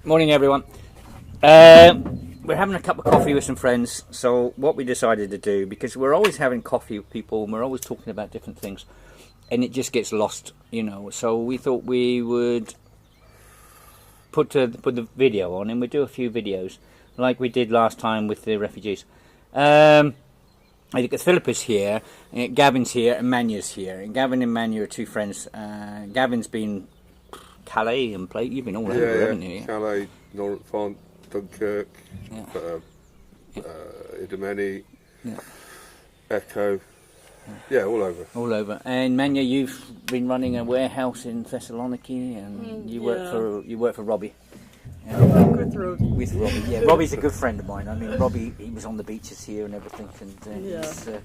Morning, everyone. We're having a cup of coffee with some friends. So what we decided to do, because we're always having coffee with people and we're always talking about different things, and it just gets lost, So we thought we would put the video on, and we'd do a few videos like we did last time with the refugees. I think Philip is here, Gavin's here, and Manya's here. And Gavin and Manya are two friends. Gavin's been Calais and played. You've been all over, haven't you? Yeah. Calais, Norfolk, Dunkirk, Idomeni, Echo. Yeah, all over. All over. And Manya, you've been running a warehouse in Thessaloniki, and you work for Robbie. With Robbie. With Robbie, yeah. Robbie's a good friend of mine. I mean, Robbie, he was on the beaches here and everything, and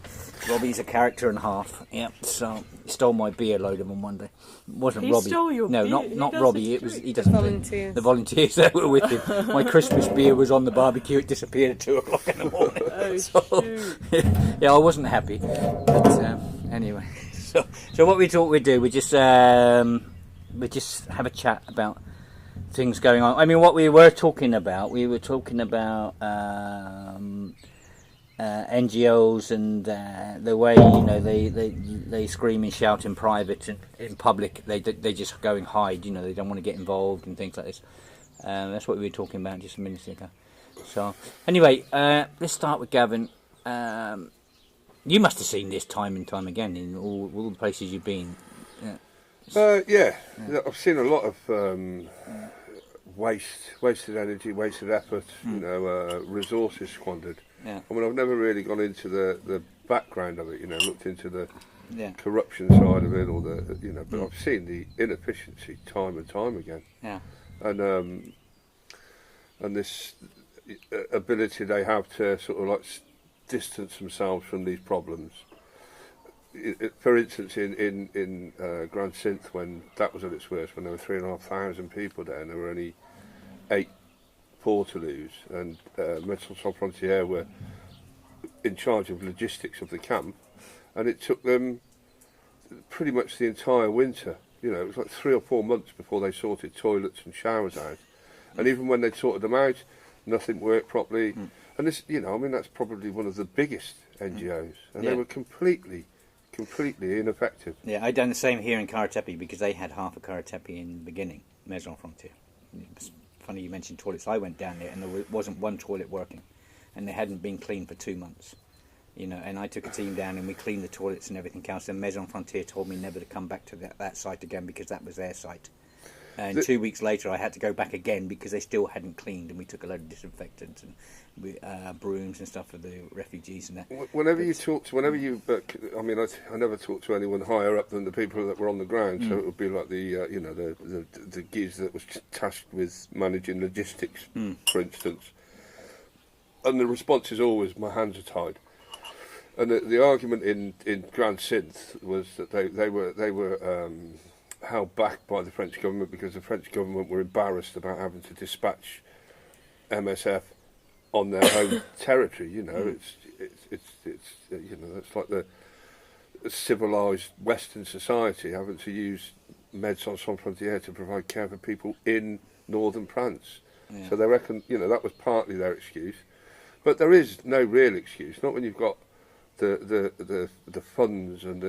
Robbie's a character and a half. Yeah. So he stole my beer, load of them one day. It wasn't He Robbie. stole your no, beer? not He Robbie. It doesn't was drink. he doesn't drink. Volunteers. The volunteers that were with him. My Christmas beer was on the barbecue. It disappeared at 2:00 in the morning. Oh, So, yeah, I wasn't happy. But anyway, so what we thought we'd do, we just have a chat about things going on. I mean, what we were talking about, NGOs and the way they scream and shout in private and in public. They just go and hide. They don't want to get involved and things like this. That's what we were talking about just a minute ago. So anyway, let's start with Gavin. You must have seen this time and time again in all the places you've been. I've seen a lot of wasted energy, wasted effort, resources squandered. Yeah. I mean, I've never really gone into the background of it, looked into the corruption side of it, or but I've seen the inefficiency time and time again. Yeah. And this ability they have to sort of like distance themselves from these problems. For instance, in Grand Synth, when that was at its worst, when there were 3,500 people there, and there were only 8 portaloos, and Médecins Sans Frontières were in charge of logistics of the camp, and it took them pretty much the entire winter. It was like 3 or 4 months before they sorted toilets and showers out, and even when they sorted them out, nothing worked properly. And this, that's probably one of the biggest NGOs, and they were completely ineffective. Yeah, I done the same here in Karatepe, because they had half of Karatepe in the beginning, Maison Frontier. It's funny you mentioned toilets. I went down there and there wasn't one toilet working, and they hadn't been cleaned for 2 months. And I took a team down and we cleaned the toilets and everything else. And Maison Frontier told me never to come back to that site again, because that was their site. And 2 weeks later, I had to go back again because they still hadn't cleaned, and we took a load of disinfectants and brooms and stuff for the refugees and that. Whenever I never talked to anyone higher up than the people that were on the ground. So it would be like the geezer that was tasked with managing logistics, for instance. And the response is always, "My hands are tied." And the argument in Grand Synth was that they were held back by the French government because the French government were embarrassed about having to dispatch MSF on their own territory. It's like the civilised Western society having to use Médecins Sans Frontières to provide care for people in northern France. So they reckon that was partly their excuse, but there is no real excuse. Not when you've got the funds and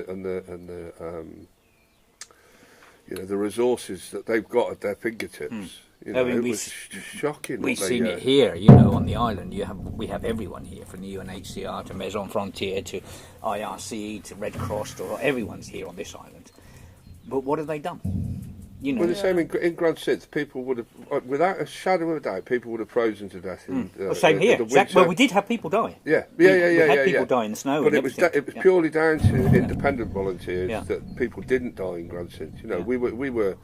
the resources that they've got at their fingertips. It was shocking. We've seen it here, on the island. We have everyone here, from the UNHCR to Maison Frontière to IRC to Red Cross, or everyone's here on this island. But what have they done? Well, the same in Grand Synth. People would have, without a shadow of a doubt, people would have frozen to death. Same here. Well, we did have people die. We had people die in the snow. But it was purely down to independent volunteers that people didn't die in Grand Synth. We were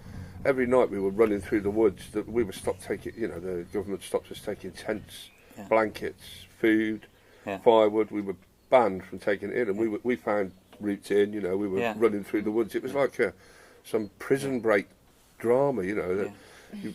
every night we were running through the woods. That we were stopped taking. The government stopped us taking tents, blankets, food, firewood. We were banned from taking it in, and we found routes in. We were running through the woods. It was like some prison break drama,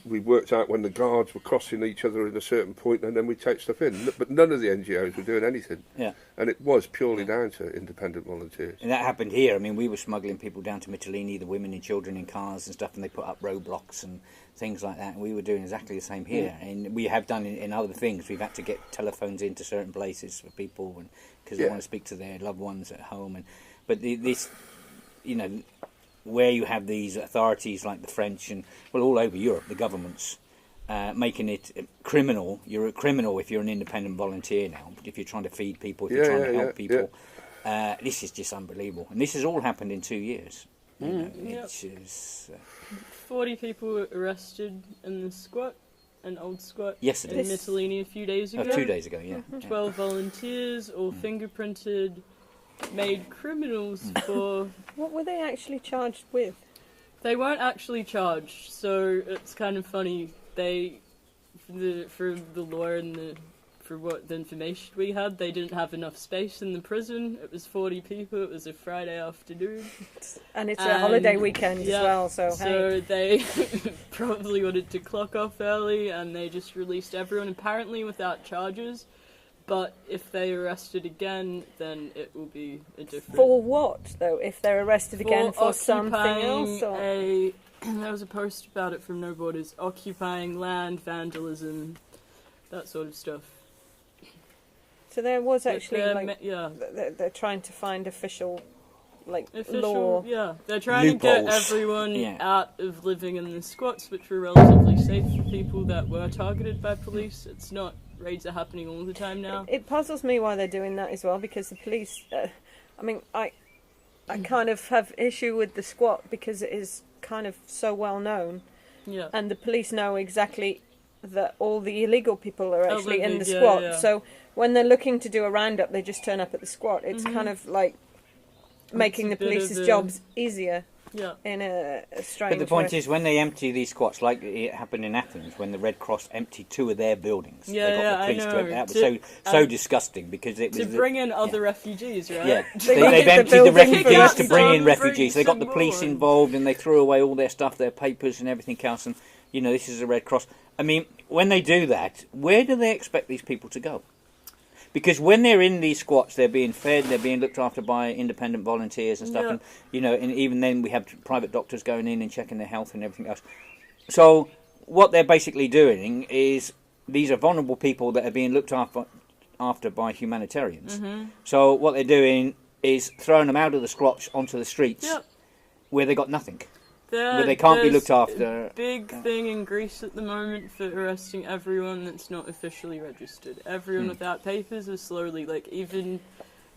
we worked out when the guards were crossing each other at a certain point, and then we take stuff in. But none of the NGOs were doing anything. Yeah. And it was purely down to independent volunteers. And that happened here. I mean, we were smuggling people down to Mytilene, the women and children in cars and stuff, and they put up roadblocks and things like that. And we were doing exactly the same here. And we have done in other things. We've had to get telephones into certain places for people because they want to speak to their loved ones at home. But this, you know, where you have these authorities like the French and, well, all over Europe, the governments making it criminal. You're a criminal if you're an independent volunteer now. If you're trying to feed people, if you're trying to help people. This is just unbelievable. And this has all happened in 2 years. You know, it's just, 40 people were arrested in the squat, an old squat, yesterday. in Mytilene a few days ago. 2 days ago, yeah. 12 volunteers, all fingerprinted, made criminals for... What were they actually charged with? They weren't actually charged, so it's kind of funny. They, for the law and for what the information we had, they didn't have enough space in the prison. It was 40 people. It was a Friday afternoon, And it's a holiday weekend as well, so So they probably wanted to clock off early, and they just released everyone apparently without charges. But if they arrested again, then it will be a different... For what, though? If they're arrested again for something else? Or? There was a post about it from No Borders. Occupying land, vandalism, that sort of stuff. So there was actually, yeah. They're trying to find official Official, law. Yeah, they're trying Loopholes. to get everyone out of living in the squats, which were relatively safe for people that were targeted by police. It's not... Raids are happening all the time now. It puzzles me why they're doing that as well, because the police... I kind of have issue with the squat because it is kind of so well known. Yeah. And the police know exactly that all the illegal people are actually in the squat. Yeah. So when they're looking to do a roundup, they just turn up at the squat. It's kind of like making the police's jobs easier. Yeah. In a strange But the point way. is, when they empty these squats, like it happened in Athens, when the Red Cross emptied 2 of their buildings, they got the police to empty. That was so disgusting because it was to bring in other refugees, right? Yeah, They they've wanted emptied the the building refugees for to us. bring in Bring refugees. They got the some police more. involved, and they threw away all their stuff, their papers, and everything else. And you know, this is the Red Cross. I mean, when they do that, where do they expect these people to go? Because when they're in these squats, they're being fed, they're being looked after by independent volunteers and stuff, Yeah. and you know, and even then we have private doctors going in and checking their health and everything else. So what they're basically doing is these are vulnerable people that are being looked after by humanitarians. So what they're doing is throwing them out of the squats onto the streets where they got nothing. But they can't be looked after. Big thing in Greece at the moment for arresting everyone that's not officially registered. Everyone without papers is slowly, like, even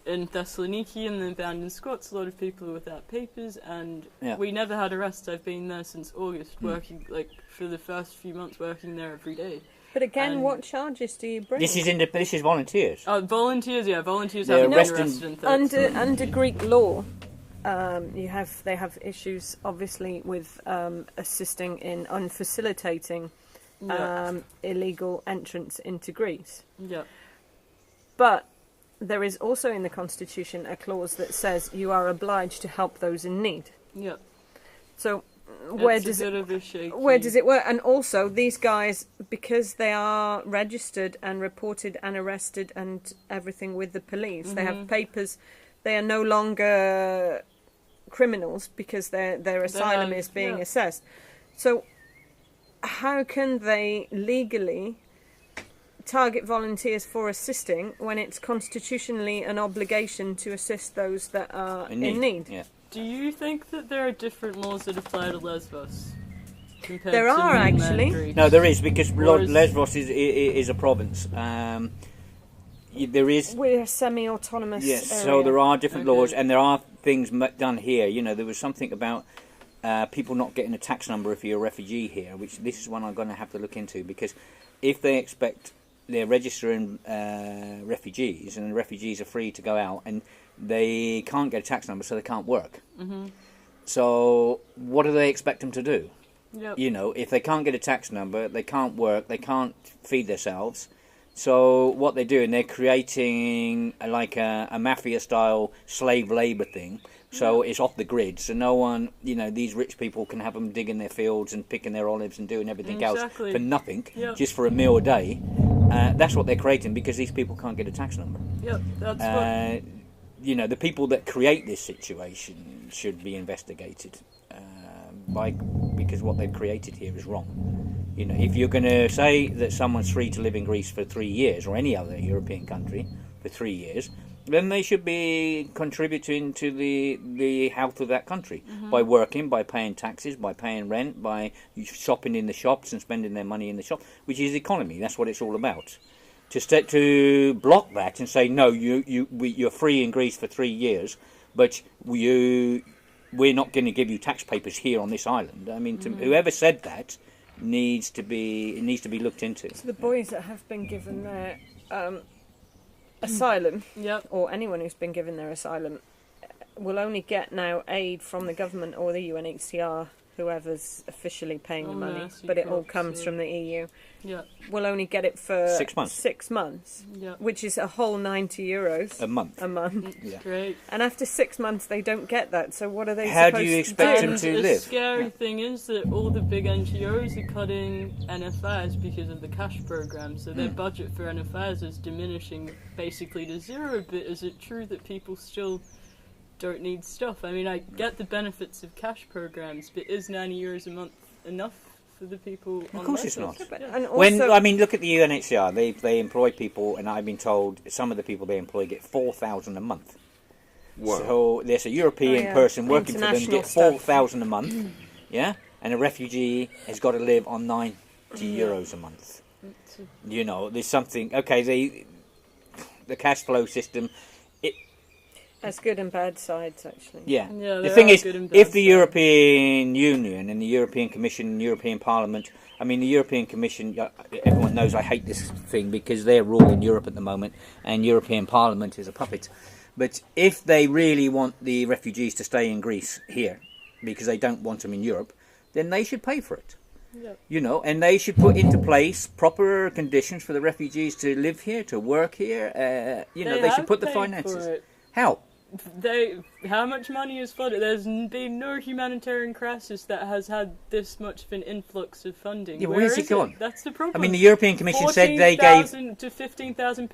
in Thessaloniki and the abandoned squats, a lot of people are without papers, and we never had arrests. I've been there since August, working, like, for the first few months, working there every day. But again, what charges do you bring? This is volunteers. Volunteers, volunteers They're haven't been arresting- arrested in 30. Under Greek law, they have issues obviously with assisting in unfacilitating illegal entrance into Greece. Yeah. But there is also in the Constitution a clause that says you are obliged to help those in need. Yeah. So where does it work? And also these guys, because they are registered and reported and arrested and everything with the police, they have papers. They are no longer criminals because their asylum is being assessed. So how can they legally target volunteers for assisting when it's constitutionally an obligation to assist those that are in need? Yeah. Do you think that there are different laws that apply to Lesbos? There are, actually. Greece? No, there is, because Whereas- Lesbos is a province. There is. We're a semi-autonomous Yes, area. so there are different laws, and there are things done here. You know, there was something about people not getting a tax number if you're a refugee here, which this is one I'm going to have to look into, because if they expect they're registering refugees, and the refugees are free to go out, and they can't get a tax number, so they can't work. So what do they expect them to do? Yep. You know, if they can't get a tax number, they can't work, they can't feed themselves, So what they're doing, they're creating like a mafia-style slave labour thing. So it's off the grid, so no one, these rich people can have them digging their fields and picking their olives and doing everything else for nothing, just for a meal a day. That's what they're creating because these people can't get a tax number. Yep, that's what... The people that create this situation should be investigated because what they've created here is wrong. If you're going to say that someone's free to live in Greece for 3 years or any other European country for 3 years, then they should be contributing to the health of that country by working, by paying taxes, by paying rent, by shopping in the shops and spending their money in the shop, which is economy. That's what it's all about. To block that and say no, you're free in Greece for 3 years, but we're not going to give you tax papers here on this island. I mean, whoever said that needs to be looked into. So the boys that have been given their asylum, or anyone who's been given their asylum, will only get now aid from the government or the UNHCR, whoever's officially paying the money, but it all comes from the EU. Will only get it for 6 months. 6 months, which is a whole €90 a month. Great. And after 6 months, they don't get that. So what are they How supposed do you to expect do? them to The live? scary thing is that all the big NGOs are cutting NFIs because of the cash program, so their budget for NFIs is diminishing basically to zero. But is it true that people still don't need stuff? I mean, I get the benefits of cash programs, but is €90 a month enough for the people on Of course Lesbos? it's not. And also, Look at the UNHCR. They employ people, and I've been told some of the people they employ get $4,000 a month. Wow. So there's a European person working for them International get stuff. $4,000 a month, and a refugee has got to live on €90 a month. There's something. Okay, the cash flow system. has good and bad sides, actually. Yeah. The there thing are is, good and bad if the sides. European Union and the European Commission and European Parliament, I mean, the European Commission, everyone knows I hate this thing because they're ruling Europe at the moment and European Parliament is a puppet. But if they really want the refugees to stay in Greece here because they don't want them in Europe, then they should pay for it. Yep. And they should put into place proper conditions for the refugees to live here, to work here. They should put the finances. How? How much money is flooded? There's been no humanitarian crisis that has had this much of an influx of funding. Yeah, where's it gone? That's the problem. I mean, the European Commission said they gave 14,000 to 15,000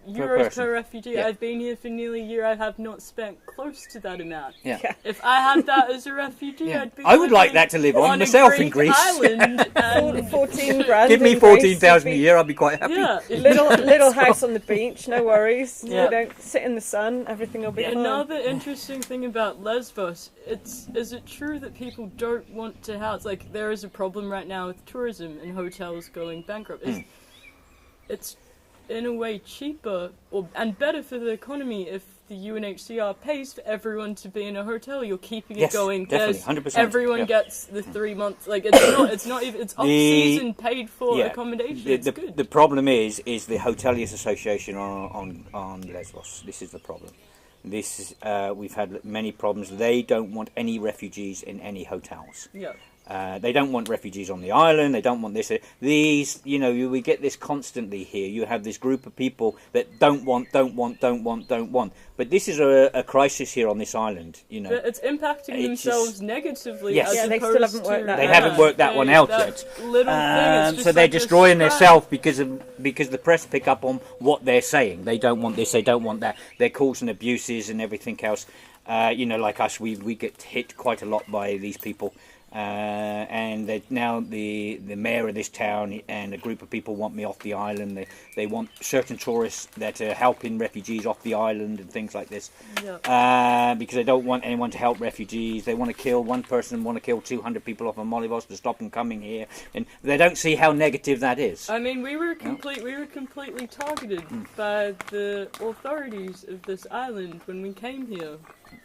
euros per refugee. Yeah. I've been here for nearly a year. I have not spent close to that amount. Yeah. If I had that as a refugee, Yeah. I'd be. I would like living that to live on a myself in Greek Greece. Island and 14 grand. give me in Greece 14,000 would a be- year, I'd be quite happy. yeah. Little house on the beach, no worries. Yeah. You don't sit in the sun, everything will be fine. Another interesting thing about Lesbos, is it true that people don't want to house, like there is a problem right now with tourism and hotels going bankrupt. It's in a way cheaper and better for the economy if the UNHCR pays for everyone to be in a hotel. You're keeping Yes, it going. definitely, There's- 100%, Everyone yeah. gets the 3 months. Like it's not even. It's off season paid for accommodation. It's good. The problem is the Hoteliers Association on Lesbos. This is the problem. We've had many problems. They don't want any refugees in any hotels. Yeah. They don't want refugees on the island. They don't want this. These, we get this constantly here. You have this group of people that don't want. But this is a crisis here on this island. But it's impacting It's themselves just- negatively. Yes. As Yeah, they still opposed haven't worked to- that They out. haven't worked that one out that yet. Little thing, it's just So they're like a destroying scrap. themselves because the press pick up on what they're saying. They don't want this. They don't want that. They're causing abuses and everything else. Like us, we get hit quite a lot by these people. And now the mayor of this town and a group of people want me off the island. They want certain tourists that are helping refugees off the island and things like this. Yeah. Because they don't want anyone to help refugees. They want to kill one person, want to kill 200 people off of Molivos to stop them coming here, and they don't see how negative that is. I mean, we were completely targeted by the authorities of this island when we came here.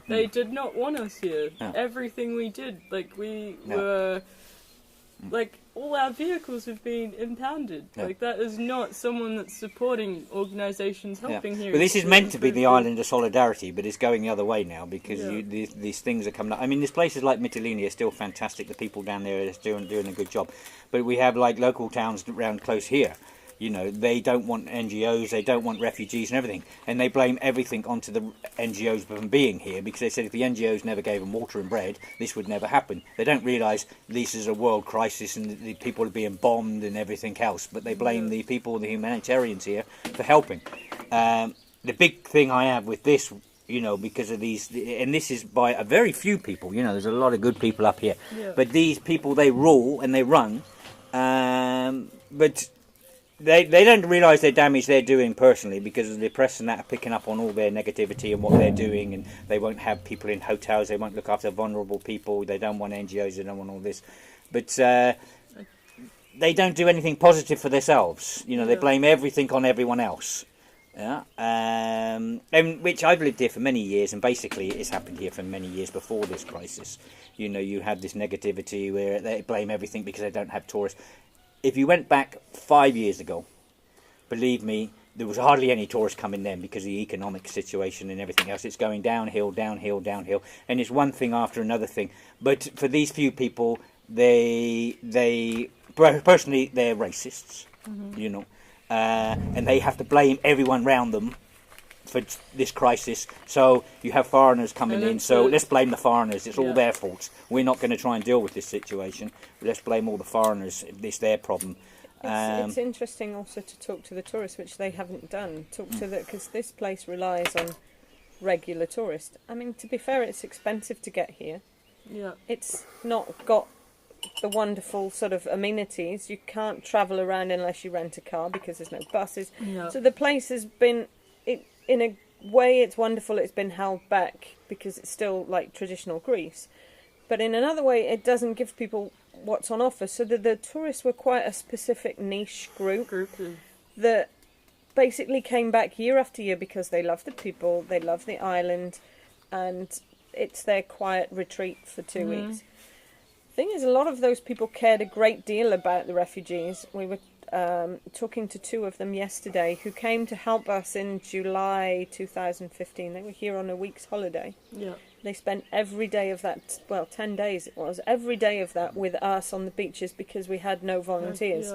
They did not want us here. No. Everything we did, No. were, all our vehicles have been impounded. No. Like, that is not someone that's supporting organisations helping here. But this is to meant to be the improve island of solidarity, but it's going the other way now because these things are coming up. I mean, these places like Mytilene are still fantastic. The people down there are doing a good job. But we have like local towns around close here. You know, they don't want NGOs, they don't want refugees and everything. And they blame everything onto the NGOs from being here, because they said if the NGOs never gave them water and bread, this would never happen. They don't realise this is a world crisis and the people are being bombed and everything else, but they blame the people, the humanitarians here, for helping. The big thing I have with this, you know, because of these, and this is by a very few people, you know, there's a lot of good people up here, but these people, they rule and they run, but they don't realise the damage they're doing personally, because the press and that are picking up on all their negativity and what they're doing, and they won't have people in hotels, they won't look after vulnerable people, they don't want NGOs, they don't want all this, but they don't do anything positive for themselves. You know, they blame everything on everyone else. Yeah, and which I've lived here for many years, and basically it's happened here for many years before this crisis. You know, you have this negativity where they blame everything because they don't have tourists. If you went back 5 years ago, believe me, there was hardly any tourists coming then because of the economic situation and everything else. It's going downhill, downhill, downhill, and it's one thing after another thing. But for these few people, they personally, they're racists, you know. And they have to blame everyone around them for this crisis. So you have foreigners coming in, so let's blame the foreigners. It's all their fault. We're not going to try and deal with this situation. Let's blame all the foreigners. It's their problem. It's interesting also to talk to the tourists, which they haven't done. Because this place relies on regular tourists. I mean, to be fair, it's expensive to get here. Yeah, it's not got the wonderful sort of amenities. You can't travel around unless you rent a car because there's no buses. Yeah. So the place has been, in a way, it's wonderful. It's been held back because it's still like traditional Greece, but in another way, it doesn't give people what's on offer. So the tourists were quite a specific niche group that basically came back year after year because they love the people, they love the island, and it's their quiet retreat for 2 weeks. Thing is, a lot of those people cared a great deal about the refugees. We were talking to two of them yesterday who came to help us in July 2015. They were here on a week's holiday. Yeah. They spent every day of that, 10 days it was, every day of that with us on the beaches because we had no volunteers.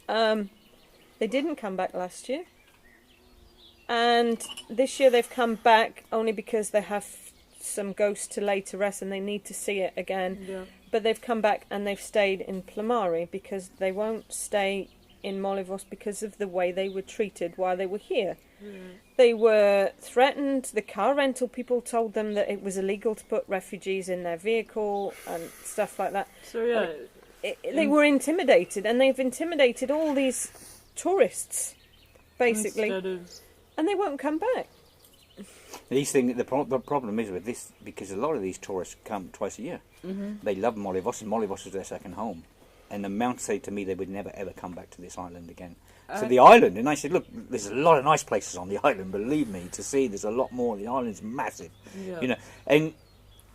Yeah. They didn't come back last year. And this year they've come back only because they have some ghosts to lay to rest and they need to see it again. Yeah. But they've come back and they've stayed in Plamari because they won't stay in Molivos because of the way they were treated while they were here. They were threatened. The car rental people told them that it was illegal to put refugees in their vehicle and stuff like that. So yeah, they were intimidated, and they've intimidated all these tourists, basically, and they won't come back. These things, the problem is with this, because a lot of these tourists come twice a year. They love Molivos, and Molivos is their second home. And the Mount say to me they would never ever come back to this island again. So the island, and I said, look, there's a lot of nice places on the island, believe me, to see. There's a lot more. The island's massive, you know. And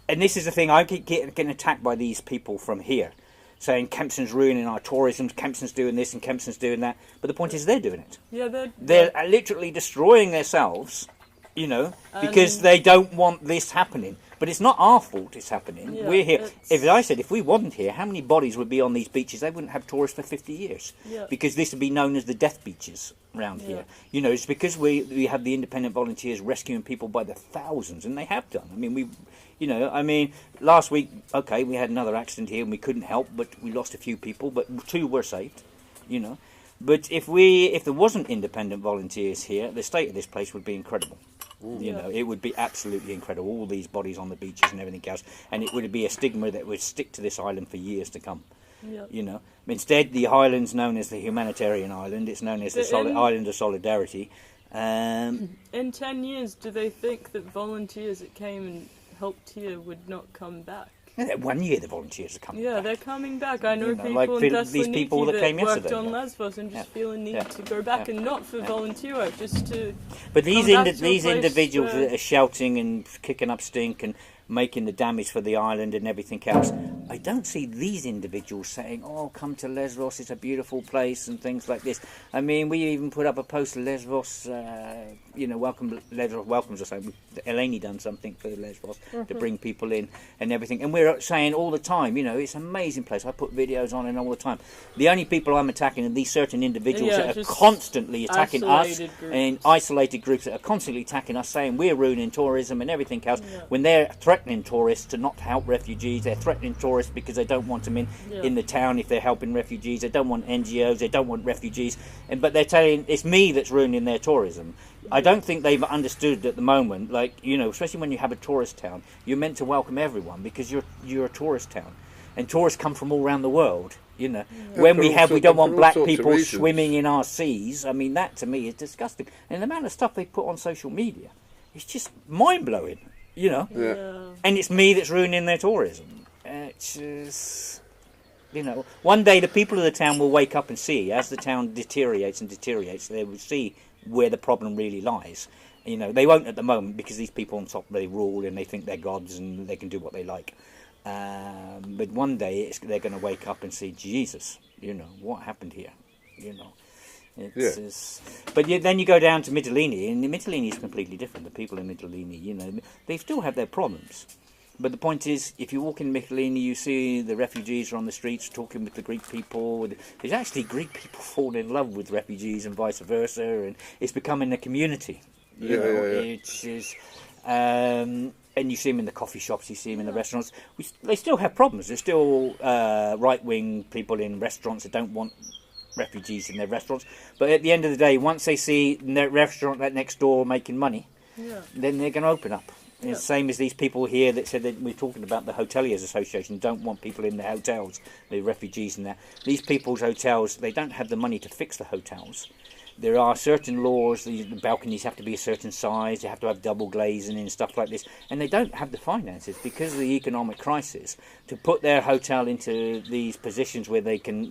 this is the thing, I keep getting attacked by these people from here, saying Kempson's ruining our tourism, Kempson's doing this and Kempson's doing that. But the point is they're doing it. Yeah, they're literally destroying themselves, you know, because they don't want this happening. But it's not our fault it's happening. Yeah, we're here. If we wasn't here, how many bodies would be on these beaches? They wouldn't have tourists for 50 years. Yeah. Because this would be known as the death beaches around here. You know, it's because we have the independent volunteers rescuing people by the thousands, and they have done. I mean, last week, okay, we had another accident here and we couldn't help, but we lost a few people, but 2 were saved, you know. But if there wasn't independent volunteers here, the state of this place would be incredible. You know, it would be absolutely incredible. All these bodies on the beaches and everything else, and it would be a stigma that would stick to this island for years to come. You know, instead the island's known as the humanitarian island. It's known as the island of solidarity. In 10 years, do they think that volunteers that came and helped here would not come back? 1 year the volunteers are coming back. They're coming back. I know people in Thessaloniki that worked on Lesbos and just feel a need to go back and not for volunteer work, just to. But these individuals that are shouting and kicking up stink and making the damage for the island and everything else. I don't see these individuals saying, "Oh, come to Lesbos, it's a beautiful place," and things like this. I mean, we even put up a post, Lesbos, welcome Lesbos welcomes us. Eleni done something for Lesbos to bring people in and everything. And we're saying all the time, it's an amazing place. I put videos on it all the time. The only people I'm attacking are these certain individuals that are constantly attacking us, and isolated groups that are constantly attacking us, saying we're ruining tourism and everything else, when they're threatening tourists to not help refugees. They're threatening tourists because they don't want them in the town if they're helping refugees. They don't want NGOs, they don't want refugees, but they're telling it's me that's ruining their tourism. I don't think they've understood at the moment, especially when you have a tourist town, you're meant to welcome everyone because you're a tourist town, and tourists come from all around the world. When we don't want black people swimming in our seas. I mean, that to me is disgusting. And the amount of stuff they put on social media, it's just mind blowing. And it's me that's ruining their tourism. It's just, one day the people of the town will wake up and see, as the town deteriorates, they will see where the problem really lies. They won't at the moment because these people on top, they rule and they think they're gods and they can do what they like. But one day they're going to wake up and see, Jesus, what happened here? But then you go down to Mytilene, and Mytilene is completely different. The people in Mytilene, they still have their problems. But the point is, if you walk in Mytilene, you see the refugees are on the streets talking with the Greek people. There's actually Greek people fall in love with refugees and vice versa, and it's becoming a community. It is, and you see them in the coffee shops, you see them in the restaurants. They still have problems. There's still right-wing people in restaurants that don't want refugees in their restaurants. But at the end of the day, once they see their restaurant that next door making money, then they're going to open up. It's the same as these people here that said that we're talking about the Hoteliers Association don't want people in their hotels, the refugees and that. These people's hotels, they don't have the money to fix the hotels. There are certain laws, the balconies have to be a certain size, they have to have double glazing and stuff like this, and they don't have the finances because of the economic crisis to put their hotel into these positions where they can,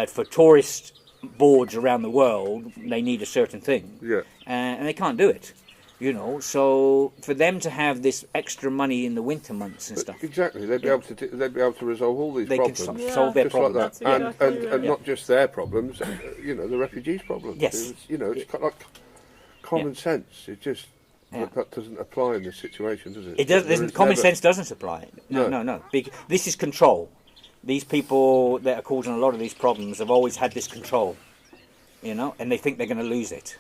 for tourist boards around the world, they need a certain thing, and they can't do it. So for them to have this extra money in the winter months and stuff, exactly, they'd be able to resolve all these problems. They can solve their problems, like and not just their problems, the refugees' problems. Yes, it's got like common sense. It just that doesn't apply in this situation, does it? It doesn't. Common sense doesn't apply. No. This is control. These people that are causing a lot of these problems have always had this control, and they think they're going to lose it,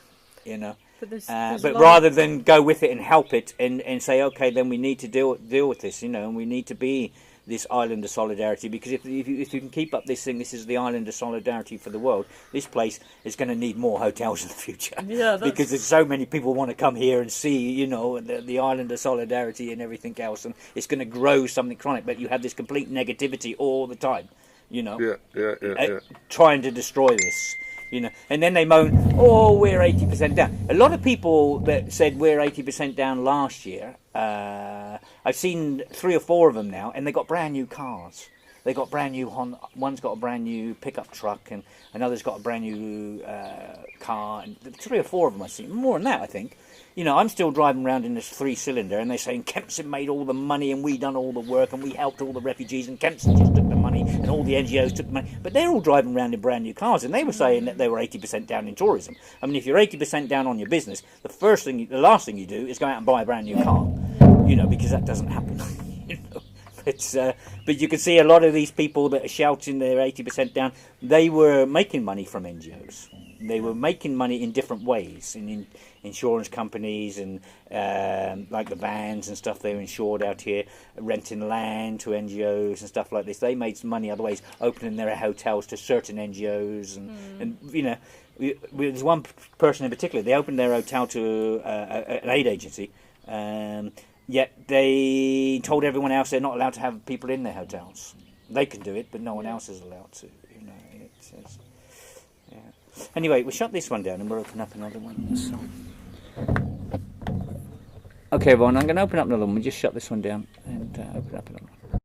But rather than go with it and help it and say, okay, then we need to deal with this, and we need to be this island of solidarity, because if you can keep up this thing, this is the island of solidarity for the world, this place is going to need more hotels in the future. Because there's so many people want to come here and see, the island of solidarity and everything else, and it's going to grow something chronic, but you have this complete negativity all the time, trying to destroy this. And then they moan, oh, we're 80% down. A lot of people that said we're 80% down last year, I've seen 3 or 4 of them now, and they got brand new cars. They got brand new one's got a brand new pickup truck, and another's got a brand new car. And 3 or 4 of them I've seen, more than that, I think. I'm still driving around in this 3-cylinder, and they're saying Kempson made all the money, and we done all the work, and we helped all the refugees, and Kempson just took the money, and all the NGOs took the money. But they're all driving around in brand new cars, and they were saying that they were 80% down in tourism. I mean, if you're 80% down on your business, the last thing you do is go out and buy a brand new car, because that doesn't happen. But you can see a lot of these people that are shouting they're 80% down, they were making money from NGOs. They were making money in different ways, in insurance companies and like the vans and stuff they were insured out here, renting land to NGOs and stuff like this. They made some money other ways, opening their hotels to certain NGOs. And there's one person in particular, they opened their hotel to an aid agency, yet they told everyone else they're not allowed to have people in their hotels. They can do it, but no one else is allowed to. Anyway, we'll shut this one down and we'll open up another one. So. Okay, everyone, I'm going to open up another one. We'll just shut this one down and open up another one.